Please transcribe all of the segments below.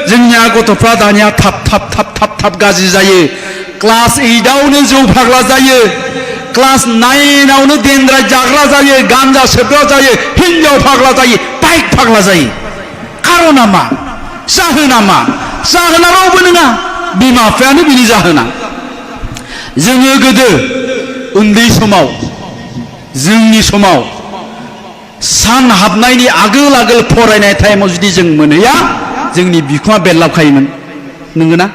जोंनिया गथ'फ्रा दानिया थाब गाज्रि जायो। क्लास 8आवनो जौ फाग्ला जायो, क्लास 9आवनो देनद्राय जाग्रा जायो, गान्जा सोबग्रा जायो, हिन्जाव फाग्ला जायो, बाइक फाग्ला जायो। खारना मा? जाहोना मा? जाहोना रावबो नङा, बिमा बिफायानो बिनि जाहोना। जोङो गोदो उन्दै समाव, जोंनि समाव सान हाबनायनि आगोल आगोल फरायनाय टाइमाव जुदि जों मोनहैया, जोंनि बिखुङा बेरलाबखायोमोन। नंगौना?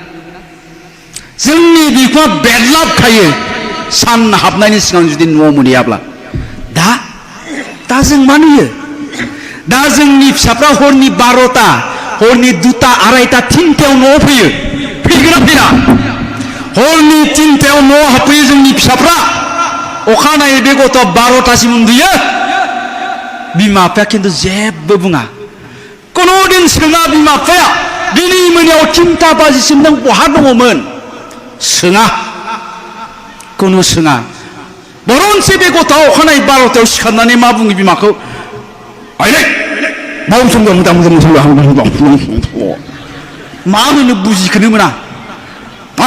जोंनि बिखुङा बेरलाबखायो सान हाबनायनि सिगां जुदि न'आव मोनहैयाब्ला। दा जों मा नुयो? दा जोंनि फिसाफ्रा हरनि 12टा, हरनि 2टा, 2:30, 3टायाव न'आव फैयो। फैगोन ना फैया? हरनि 3टायाव न'आव हाबफैयो जोंनि फिसाफ्रा। अखानायै बे गथ'आ 12टासिम उन्दुयो। बिमा बिफाया खिन्थु जेबो बुङा। कुनु दिन सोङा बिमा बिफाया, दिनै मोनायाव 3टा बाजिसिम नों बहा दङमोन? सोङा, कुनु सोङा। बरनसे बे गथ'आ अखानायै 12टायाव सिखारनानै मा बुङो बिमाखौ? आइलै मा होनो बुजिखोनो मोना। मा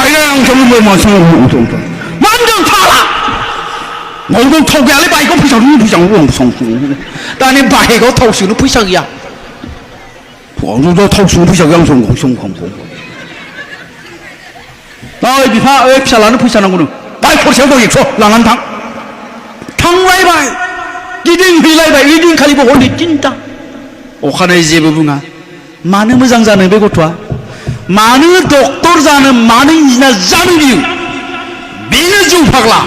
होनदों फाग्ला? न'आव थाव गैयालै, बाइकआव फैसा दानि बाइकआव थाव सोनो फैसा गैया। थाव सोनो फैसा गैया। ओइ बिफा, ओइ फिसालानो फैसा नांगौनो, बाइक खरसायाव दं 100 लानानै थांलायबाय, गिदिंहैलायबाय। ओइदिनखालिबो हरनि 3टा। अखानायै जेबो बुङा। मानो मोजां जानो बे गथ'आ? मानो डक्टर जानो, मानो इन्जिनियार जानो बियो? बेनो जौ फाग्ला,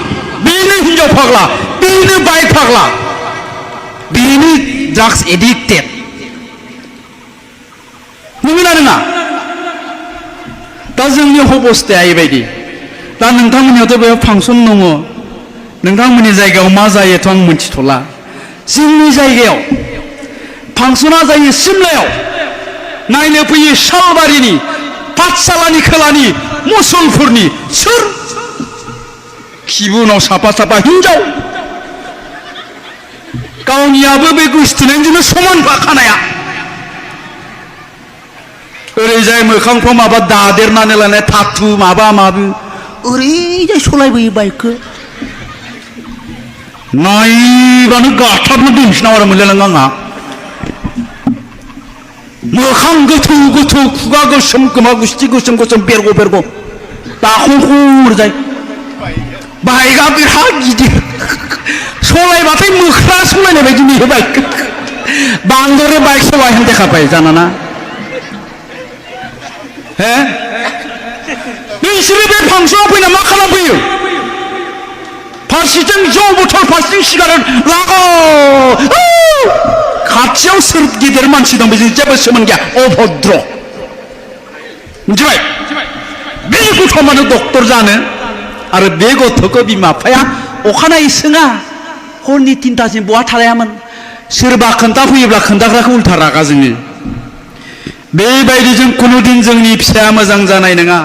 बेनो हिन्जाव फाग्ला, बेनो बाइक फाग्ला, बेनो ड्राग्स एडिक्टेड। नंगौना नङा? दा जोंनि अबस्थाया एबायदि। दा नोंथांमोननियावथ' बेयाव फांसन दङ, नोंथांमोननि जायगायाव मा जायोथ' आं मिथिथ'ला। जोंनि जायगायाव फांसना जायो सिमलायाव। नायनो फैयो सालबारिनि, पाठसालानि खोलानि, मुसलपुरनि। सोर? खिबुनाव साफा साफा हिन्जाव। गावनियाबो बे गोसथोनायजोंनो समान खानाया। ओरैजाय मोखांफ्राव माबा दादेरनानै लानाय थाथु माबा माबि, ओरैजाय सलायबोयो बाइकखौ। नायबानो गाथाबनो दोनफिना आरो मोनलायलाङो आंहा। मोखां गोथौ गोथौ, खुगा गोसोम, खोमा गुस्थि गोसोम गोसोम, बेरग' दाखंखुरजाय। बाइकआ बिराद गिदिर, सलायबाथाय मोख्रा सलायनाय बायदि नुयो बाइक। बांद्राय बाइक सलायनो देखाबाय जानाना। नोंसोरो बे फांसनाव फैना मा खालामफैयो? फारसेथिं जौ बथल, फारसेथिं सिगारेट लागाव। खाथियाव सोर गिदिर मानसि दं बेजों जेबो सोमोन्दो गैया। अभद्र। मिथिबाय? बे गथ' मानो डक्टर जानो? आरो बे गथ'खौ बिमा बिफाया अखानायै सोङा, हरनि 3टासिम बहा थालायामोन? सोरबा खोन्थाफैयोब्ला खोन्थाग्राखौ उल्था रागा जोङो। बेबायदिजों कुनुदिन जोंनि फिसाया मोजां जानाय नङा।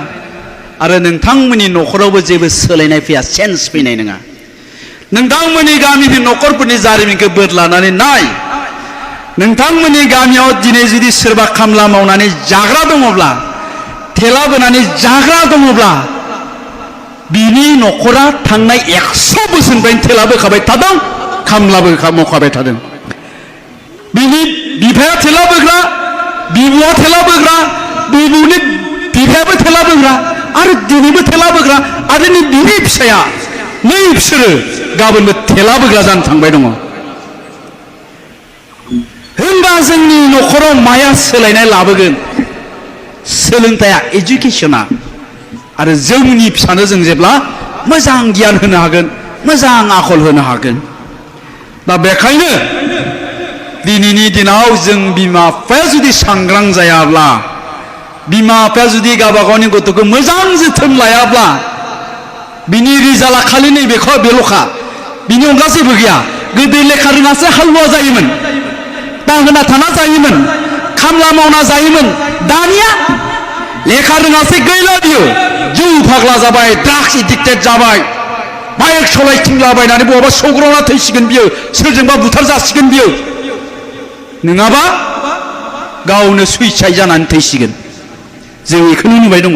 आरो नोंथांमोननि न'खरावबो जेबो सोलायनाय फैया, चेन्ज फैनाय नङा। नोंथांमोननि गामिनि न'खरफोरनि जारिमिनखौ बोदलानानै नाय। नोंथांमोननि गामियाव दिनै जुदि सोरबा खामला मावनानै जाग्रा दङब्ला, थेला बोनानै जाग्रा दङब्ला, बिनि न'खरा थांनाय 100 बोसोरनिफ्रायनो थेला बोखाबाय थादों, खामलाबो मावखाबाय थादों। बिनि बिफाया थेला बोग्रा, बिबुआ थेला बोग्रा, बिबुनि बिफायाबो थेला बोग्रा, आरो दिनैबो थेला बोग्रा, आरो बिनि फिसाया नै बिसोरो गाबोनबो थेला बोग्रा जानो थांबाय दङ। होनबा जोंनि न'खराव माया सोलायनाय लाबोगोन? सोलोंथाइया, एजुकेसना। आरो जोंनि फिसानो जों जेब्ला मोजां गियान होनो हागोन, मोजां आखल होनो हागोन। दा बेखायनो दिनैनि दिनाव जों बिमा बिफाया जुदि सांग्रां जायाब्ला, बिमा बिफाया जुदि गावबा गावनि गथ'खौ मोजां जोथोन लायाब्ला, बिनि रिजाल्टआ खालि नैबेखौ बेल'खा, बिनि अनगा जेबो गैया। गोदो लेखा रोङासो हालुवा जायोमोन, दाहोना थाना जायोमोन, खामला मावना जायोमोन। दानिया लेखा रोङासै गैला बियो, जौ फाग्ला जाबाय, ड्राग्स एडिक्टेड जाबाय, बाइक सलायथिंलाबायनानै बहाबा सौग्रावना थैसिगोन बियो, सोरजोंबा बुथार जासिगोन बियो, नङाबा गावनो सुइसाइड जानानै थैसिगोन। जों बेखौनो नुबाय दङ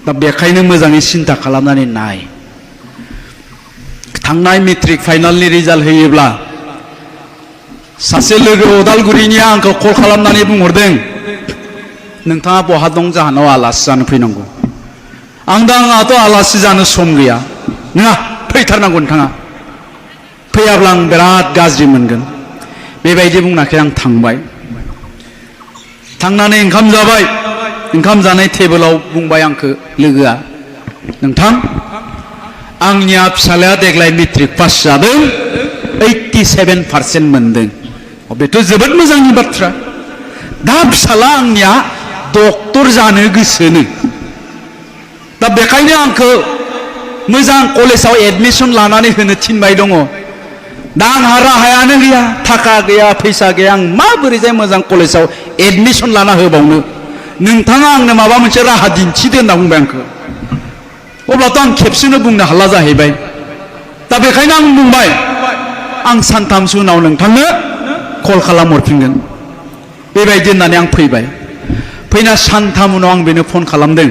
दा बेखायनो मोजाङै सिन्था खालामनानै नाय थांनाय मेट्रिक फाइनालनि रिजाल्ट होयोब्ला सासे लोगो उदालगुरिनिया आंखौ कल खालामनानै बुंहरदों नोंथाङा बहा दं जाहानाव आलासि जानो फैनांगौ आंहाथ' आलासि जानो सम गैया नङा फैथारनांगौ नोंथाङा फैयाब्ला आं बिराद गाज्रि मोनगोन बेबायदि बुंनायखाय आं थांबाय थांनानै ओंखाम जाबाय ओंखाम जानाय टेबोलाव बुंबाय आंखौ लोगोआ नोंथां आंनिया फिसालाया देग्लाय मेट्रिक पास जादों 87% मोनदों बेथ' जोबोद मोजांनि बाथ्रा दा फिसाला आंनिया डक्टर जानो गोसोनो दा बेखायनो आंखौ मोजां कलेजाव एडमिसन लानानै होनो थिनबाय दङ दा आंहा राहायानो गैया थाखा गैया फैसा गैया आं माबोरैजाय मोजां कलेजाव एडमिसन लाना होबावनो नोंथाङा आंनो माबा मोनसे राहा दिन्थिदो होनना बुंबाय आंखौ अब्लाथ' आं खेबसेनो बुंनो हाला जाहैबाय दा बेखायनो आं बुंबाय आं सानथामसो उनाव नोंथांनो कल खालामहरफिनगोन बेबायदि होननानै आं फैबाय फैना सानथाम उनाव आं बेनो फन खालामदों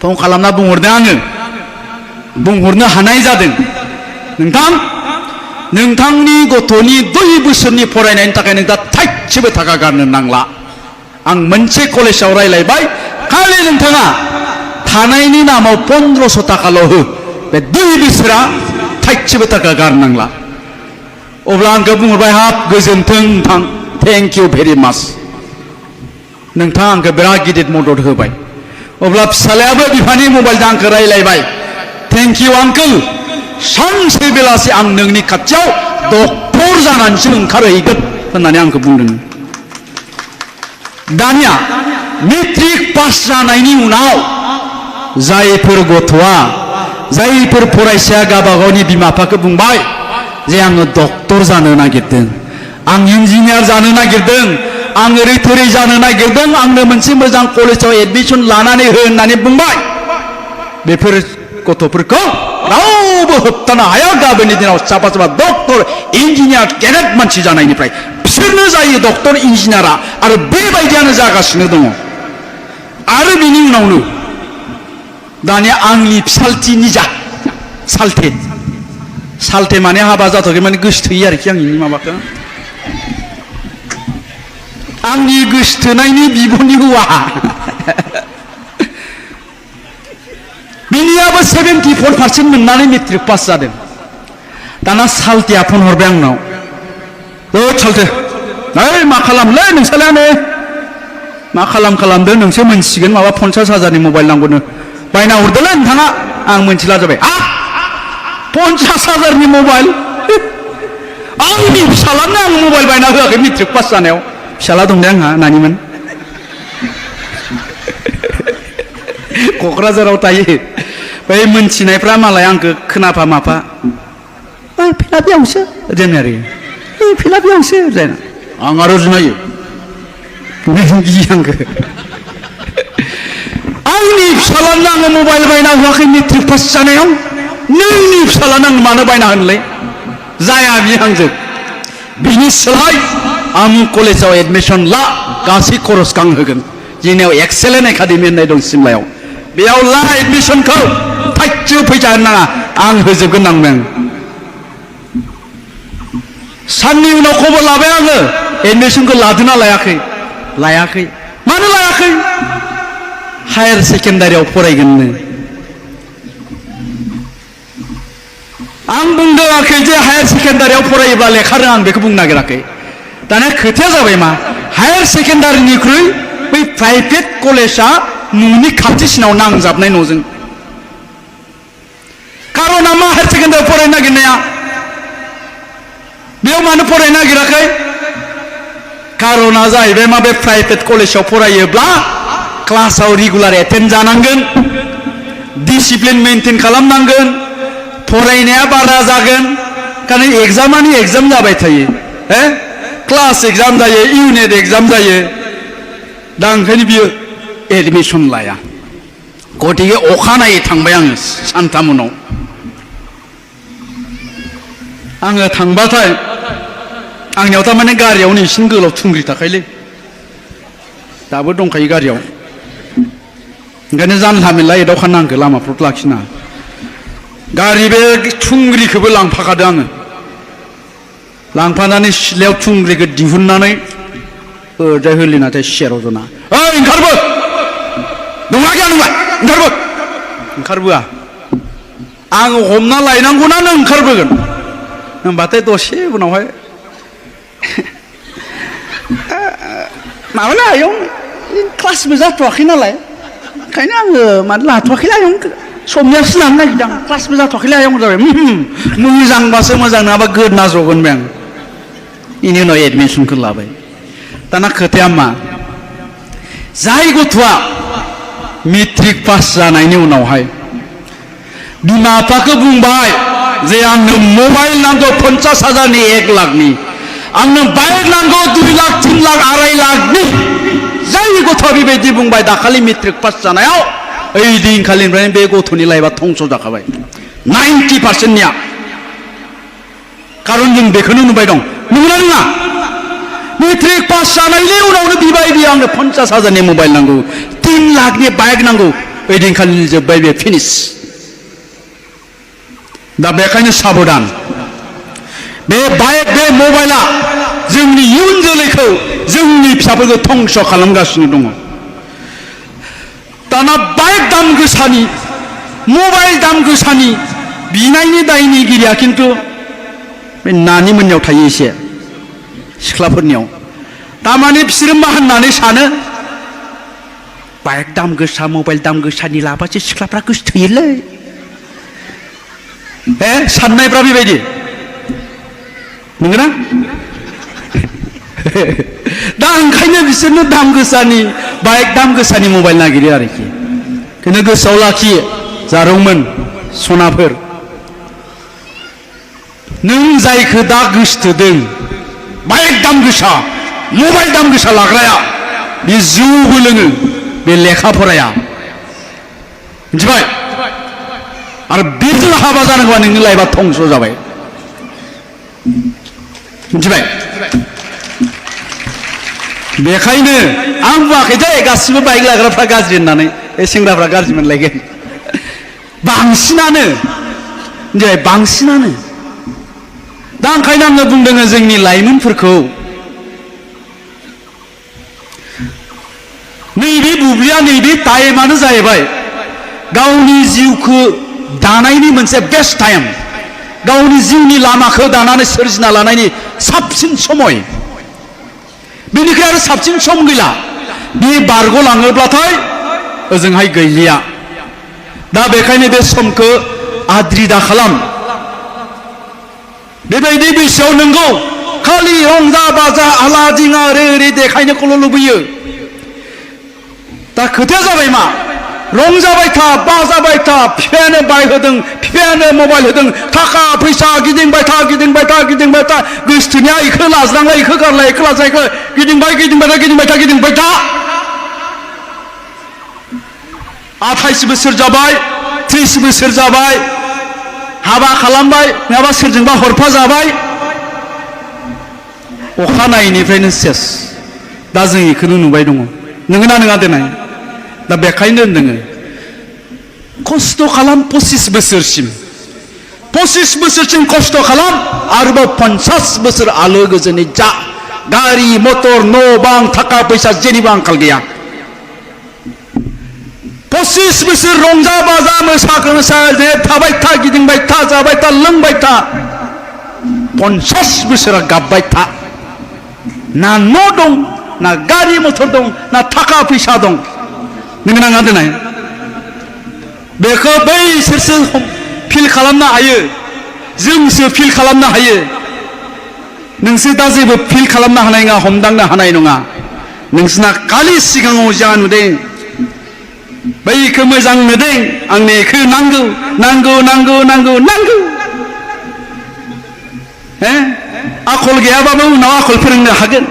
फन खालामना बुंहरदों आङो बुंहरनो हानाय जादों नोंथां नोंथांनि गथ'नि 2 बोसोरनि फरायनायनि थाखाय नोंथाङा थाइसेबो थाखा गारनो नांला आं मोनसे कलेजाव रायलायबाय खालि नोंथाङा थानायनि नामाव 1500 थाखाल' हो बे 2 बोसोरा थाइसेबो थाखा गारनांला अब्ला आंखौ बुंहरबाय हाब गोजोन्थों नोंथां थेंक इउ भेरि माच नोंथाङा आंखौ बिराद गिदिर मदद होबाय अब्ला फिसालायाबो बिफानि मबाइलजों आंखौ रायलायबाय थेंक इउ आंकोल सानसे बेलासि आं नोंनि खाथियाव डक्टर जानानैसो ओंखारहैगोन होननानै आंखौ बुंदों दानिया मेट्रिक पास जानायनि उनाव जायफोर गथ'आ जायफोर फरायसाया गावबा गावनि बिमा बिफाखौ बुंबाय जे आङो डक्टर जानो नागिरदों आं इन्जिनियार जानो नागिरदों आं ओरै थोरै जानो नागिरदों आंनो मोनसे मोजां कलेजाव एडमिसन लानानै हो होननानै बुंबाय बेफोर गथ'फोरखौ रावबो होबथानो हाया गाबोननि दिनाव साफा साफा डक्टर इन्जिनियार गेदेर मानसि जानायनिफ्राय बिसोरनो जायो डक्टर इन्जिनियारा आरो बेबायदियानो जागासिनो दङ आरो बिनि उनावनो दानिया आंनि फिसालथि निजा सालथे माने हाबा जाथ'आखै माने गोसोथोयो आरोखि आंनि माबाखौ आंनि गोसोथोनायनि बिब'नि हौवा बिनियाबो 74% मोननानै मेट्रिक पास जादों दाना सालथेया फन हरबाय आंनाव सालथे ओइ मा खालामलै नोंसालायानो मा खालामदो नोंसो मोनसिगोन माबा 50,000नि मबाइल नांगौनो बायना हरदोलै नोंथाङा आं मोनथिला जाबाय 50,000नि मबाइल आंनि फिसालानो आं मबाइल बायना होआखै मेट्रिक पास जानायाव फिसाला दं दे आंहा नानिमोन क'क्राझाराव थायो बै मोनथिनायफ्रा मालाय आंखौ खोनाफा माफा फिलाबियावसो जों आरो फिलाबियावसो जायना आं आरो जुनायो गियो आंखौ आंनि फिसालानो आङो मबाइल बायना होआखै मेट्रिक पास जानायाव नोंनि फिसालानो आं मानो बायना होनोलै जाया बियो आंजों बिनि सोलाय आं कलेजाव एडमिसन ला गासै खरस आं होगोन जोंनियाव एक्सेलेन्ट एकाडेमि होननाय दं सिमलायाव बेयाव ला एडमिसनखौ थाइसेबो फैसा होनो नाङा आं होजोबगोन नांदों साननि उनाव खबर लाबाय आङो एडमिसनखौ लादोंना लायाखै मानो लायाखै हायार सेकेन्डारियाव फरायगोननो आं बुंदोंआखै जे हायार सेकेन्डारियाव फरायोब्ला लेखा रोङा आं बेखौ बुंनो नागिराखै दाना खोथाया जाबाय मा हायार सेकेन्डारिनिख्रुइ बै प्राइभेट कलेजा न'नि खाथिसिनाव नांजाबनाय न'जों कारना मा हायार सेकेन्डारियाव फरायनो नागिरनाया बेयाव मानो फरायनो नागिराखै कारना जाहैबाय मा बे प्राइभेट कलेजाव फरायोब्ला क्लासाव रेगुलार एटेन्ड जानांगोन डिसिप्लिन मेनटेन खालामनांगोन फरायनाया बारा जागोन कारण एग्जामानि एग्जाम जाबाय थायो क्लास एग्जाम जायो इउनिट एग्जाम जायो दा ओंखायनो बियो एडमिसन लाया गतिके अखानायै थांबाय आङो सानथाम उनाव आङो थांबाथाय आंनियाव थारमाने गारियावनो इसिं गोलाव थुंग्रि थाखायलै दाबो दंखायो गारियाव ओंखायनो जानला मेनला एदावखा नांगौ लामाफ्राव लाखिना गारि बे थुंग्रिखौबो लांफाखादों आङो लांफानानै सिथ्लायाव थुंग्रिखौ दिहुननानै ओरैजाय होलिनाथाय सेराव जना ओइ ओंखारबो नङा गैया नङा ओंखारबोआ आं हमना लायनांगौना नों ओंखारबोगोन होनबाथाय दसे उनावहाय माबाला आयं क्लासबो जाथ'वाखै नालाय ओंखायनो आङो मानो लाथ'वाखैला आयं समनियासो लानो नागिरदों आं क्लासबो जाथ'वाखैला आयं जाबाय मोजांबासो मोजां नङाबा गोदना जगोन बे आं बेनि उनाव एडमिसनखौ लाबाय दाना खोथाया मा जाय गथ'आ मेट्रिक पास जानायनि उनावहाय बिमा बिफाखौ बुंबाय जे आंनो मबाइल नांगौ 50,000नि 1 लाखनि आंनो बाइक नांगौ 2 लाख 3 लाख 2.5 लाखनि जाय गथ'आ बेबायदि बुंबाय दाखालि मेट्रिक पास जानायाव ओइ दिनखालिनिफ्रायनो बे गथ'नि लाइफआ धंस जाखाबाय 90%निया खारन जों बेखौनो नुबाय दं नंगौना नङा मेट्रिक पास जानायनि उनावनो बिबाय बियो आंनो 50,000नि मबाइल नांगौ 3 लाखनि बाइक नांगौ ओइ दिनखालि जोब्बाय बे फिनिश दा बेखायनो साबधान बे बाइक बे मबाइला जोंनि इयुन जोलैखौ जोंनि फिसाफोरखौ धंस खालामगासिनो दङ दाना बाइक दाम गोसानि मबाइल दाम गोसानि बिनायनि दायनिगिरिया खिन्थु बे नानि मोननियाव थायो एसे सिख्लाफोरनियाव तारमाने बिसोरो मा होननानै सानो बाइक दाम गोसा मबाइल दाम गोसानि लाबासो सिख्लाफ्रा गोसोथोयोलै साननायफ्रा बेबायदि नंगौना दा ओंखायनो बिसोरनो दाम गोसानि बाइक दाम गोसानि मबाइल नागिरो आरोखि बेखौनो गोसोआव लाखियो जारौमोन सनाफोर नों जायखौ दा गोसोथोदों बाइक दाम गोसा मबाइल दाम गोसा लाग्राया बे जौबो लोङो बे लेखा फराया मिथिबाय आरो बेजों हाबा जानांगौबा नोंनि लाइफआ धंस जाबाय मिथिबाय बेखायनो आं बुङाखै दे गासिबो बाइक लाग्राफ्रा गाज्रि होननानै बे सेंग्राफ्रा गाज्रि मोनलायगोन बांसिनानो दा ओंखायनो आङो बुंदों जोंनि लाइमोनफोरखौ नैबे बुब्लिया नैबे टाइमानो जाहैबाय गावनि जिउखौ दानायनि मोनसे बेस्ट टाइम गावनि जिउनि लामाखौ दानानै सोरजिना लानायनि साबसिन समय बेनिखाय आरो साबसिन सम गैला बे बारग'लाङोब्लाथाय ओजोंहाय गैलिया दा बेखायनो बे समखौ आद्रि दा खालाम बेबायदि बैसोआव नोंगौ खालि रंजा बाजा आला दिङा ओरै देखायनोखौल' लुबैयो दा खोथाया जाबाय मा रंजाबाय था बाजाबाय था बिफायानो बाइक होदों बिफायानो मबाइल होदों थाखा फैसा गिदिंबाय था गोसोथोनाया इखौ लाज्रांलाय इखौ गारलाय इखौ लाज्राय इखौ गिदिंबाय था 28 बोसोर जाबाय 30 बोसोर जाबाय हाबा खालामबाय नङाबा सोरजोंबा हरफा जाबाय अखानायैनिफ्रायनो सेस दा जों इखौनो नुबाय दङ नोंगोना नङा देनाय दा बेखायनो होनदों खस्थ' खालाम 25 बोसोरसिम खस्थ' खालाम आरोबाव 50 बोसोर आलो गोजोनै जा गारि मटर न' बां थाखा फैसा जेनिबो आंखाल गैया 25 बोसोर रंजा बाजा मोसा थाबाय था गिदिंबाय था जाबाय था लोंबाय था 50 बोसोरा गाबबाय था ना न' दं ना गारि मटर दं ना थाखा फैसा दं नों नाङा दोननाय बेखौ बैसोरसो फिल खालामनो हायो जोंसो फिल खालामनो हायो नोंसोर दा जेबो फिल खालामनो हानाय नङा हमदांनो हानाय नङा नोंसोरना खालि सिगाङाव जा नुदों बैखौ मोजां नुदों आंनो बेखौ नांगौ आखल गैयाबाबो उनाव आखल फोरोंनो हागोन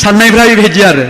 साननायफ्रा बेबायदि आरो